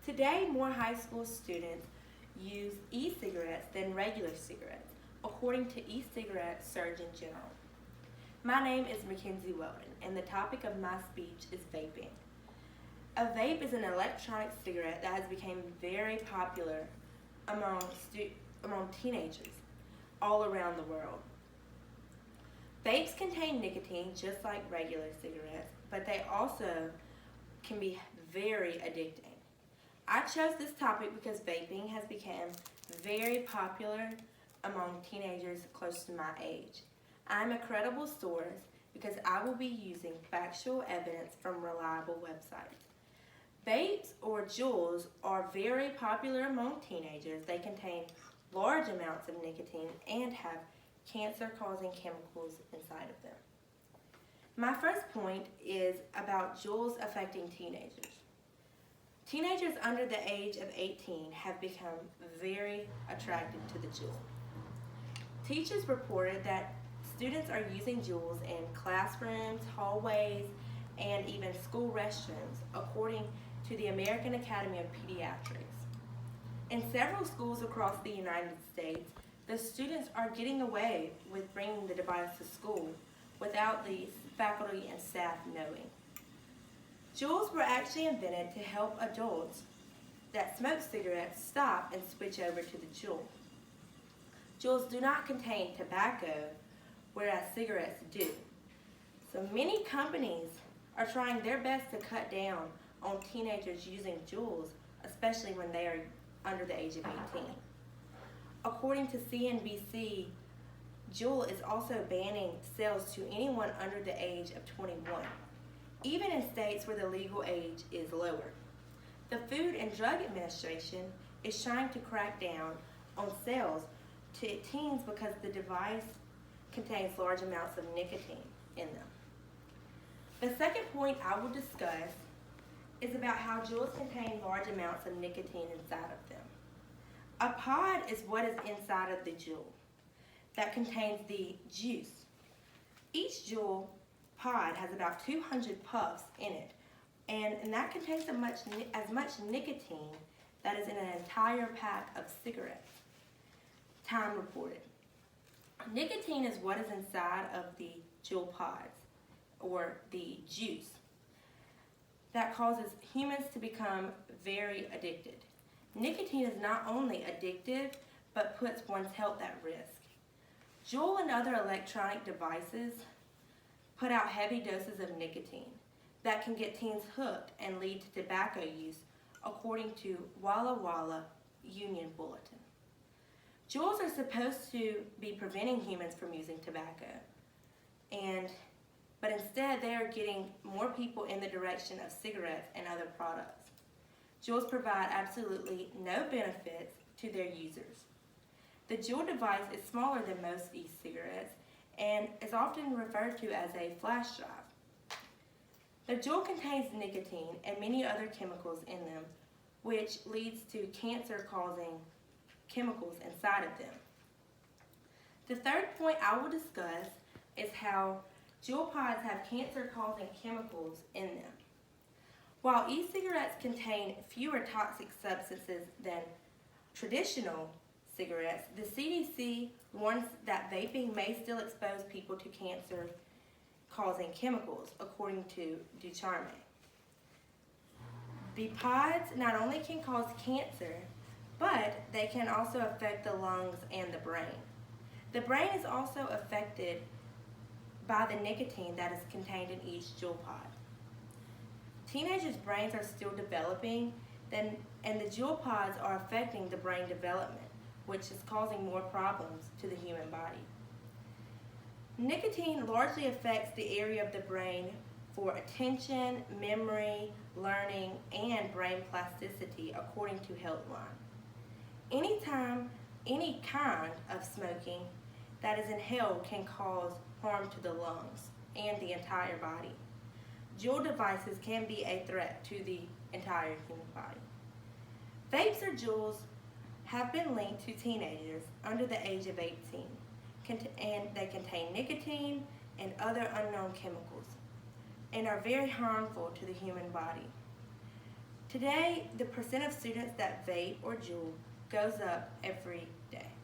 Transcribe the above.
Today, more high school students use e-cigarettes than regular cigarettes, according to e-cigarette Surgeon General. My name is Mackenzie Weldon, and the topic of my speech is vaping. A vape is an electronic cigarette that has become very popular among, among teenagers all around the world. Vapes contain nicotine just like regular cigarettes, but they also can be very addicting. I chose this topic because vaping has become very popular among teenagers close to my age. I'm a credible source because I will be using factual evidence from reliable websites. Vapes or Juuls are very popular among teenagers. They contain large amounts of nicotine and have cancer-causing chemicals inside of them. My first point is about Juuls affecting teenagers. Teenagers under the age of 18 have become very attracted to the Juul. Teachers reported that students are using Juuls in classrooms, hallways, and even school restrooms, according to the American Academy of Pediatrics. In several schools across the United States, the students are getting away with bringing the device to school without the faculty and staff knowing. Juuls were actually invented to help adults that smoke cigarettes stop and switch over to the Juul. Juuls do not contain tobacco, whereas cigarettes do. So many companies are trying their best to cut down on teenagers using Juuls, especially when they are under the age of 18. According to CNBC, Juul is also banning sales to anyone under the age of 21, even in states where the legal age is lower. The Food and Drug Administration is trying to crack down on sales to teens because the device contains large amounts of nicotine in them. The second point I will discuss is about how Juuls contain large amounts of nicotine inside of them. A pod is what is inside of the Juul that contains the juice. Each Juul pod has about 200 puffs in it, and that contains as much nicotine that is in an entire pack of cigarettes. Time reported. Nicotine is what is inside of the Juul pods, or the juice, that causes humans to become very addicted. Nicotine is not only addictive, but puts one's health at risk. Juul and other electronic devices put out heavy doses of nicotine that can get teens hooked and lead to tobacco use, according to Walla Walla Union Bulletin. Juuls are supposed to be preventing humans from using tobacco, but instead they are getting more people in the direction of cigarettes and other products. Juuls provide absolutely no benefits to their users. The Juul device is smaller than most e-cigarettes and is often referred to as a flash drive. The Juul contains nicotine and many other chemicals in them, which leads to cancer-causing chemicals inside of them. The third point I will discuss is how Juul pods have cancer-causing chemicals in them. While e-cigarettes contain fewer toxic substances than traditional cigarettes, the CDC warns that vaping may still expose people to cancer-causing chemicals, according to Ducharme. The pods not only can cause cancer, but they can also affect the lungs and the brain. The brain is also affected by the nicotine that is contained in each Juul pod. Teenagers' brains are still developing, and the Juul pods are affecting the brain development, which is causing more problems to the human body. Nicotine largely affects the area of the brain for attention, memory, learning, and brain plasticity, according to Healthline. Anytime, any kind of smoking that is inhaled can cause harm to the lungs and the entire body. Juul devices can be a threat to the entire human body. Vapes or Juuls have been linked to teenagers under the age of 18, and they contain nicotine and other unknown chemicals and are very harmful to the human body. Today, the percent of students that vape or juul goes up every day.